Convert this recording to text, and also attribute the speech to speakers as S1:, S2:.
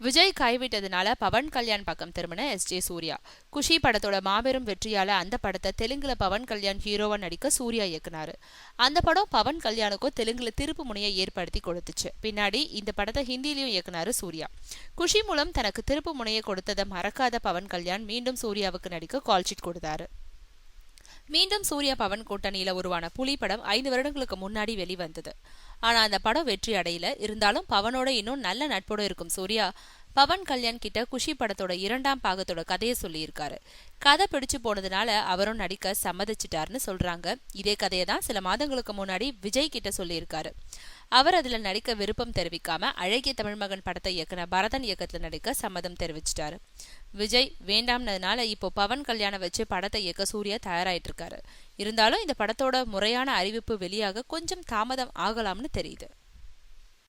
S1: விஜய் கைவிட்டதுனால பவன் கல்யாண் பக்கம் திரும்பின எஸ்.ஜே. சூர்யா. குஷி படத்தோட மாபெரும் வெற்றியால அந்த படத்தை தெலுங்குல பவன் கல்யாண் ஹீரோவா நடிக்க சூர்யா இயக்குனாரு. அந்த படம் பவன் கல்யாணுக்கும் தெலுங்குல திருப்பு முனையை ஏற்படுத்தி கொடுத்துச்சு. பின்னாடி இந்த படத்தை ஹிந்திலையும் இயக்குனாரு சூர்யா. குஷி மூலம் தனக்கு திருப்பு முனையை கொடுத்ததை மறக்காத பவன் கல்யாண் மீண்டும் சூர்யாவுக்கு நடிக்க கால்ஷீட் கொடுத்தாரு. மீண்டும் சூர்யா பவன் கூட்டணியில உருவான புலி படம் 5 வருடங்களுக்கு முன்னாடி வெளிவந்தது. ஆனா அந்த படம் வெற்றி அடையல. இருந்தாலும் பவனோட இன்னும் நல்ல நட்போட இருக்கும் சூர்யா பவன் கல்யாண் கிட்ட குஷி படத்தோட 2ஆம் பாகத்தோட கதையை சொல்லியிருக்காரு. கதை பிடிச்சு போனதுனால அவரும் நடிக்க சம்மதிச்சிட்டாருன்னு சொல்றாங்க. இதே கதையை தான் சில மாதங்களுக்கு முன்னாடி விஜய் கிட்ட சொல்லியிருக்காரு. அவர் அதுல நடிக்க விருப்பம் தெரிவிக்காம அழகிய தமிழ்மகன் படத்தை இயக்குன பரதன் இயக்கத்துல நடிக்க சம்மதம் தெரிவிச்சிட்டாரு. விஜய் வேண்டாம்னதுனால இப்போ பவன் கல்யாண வச்சு படத்தை இயக்க சூர்யா தயாராயிட்டு இருக்காரு. இருந்தாலும் இந்த படத்தோட முறையான அறிவிப்பு வெளியாக கொஞ்சம் தாமதம் ஆகலாம்னு தெரியுது.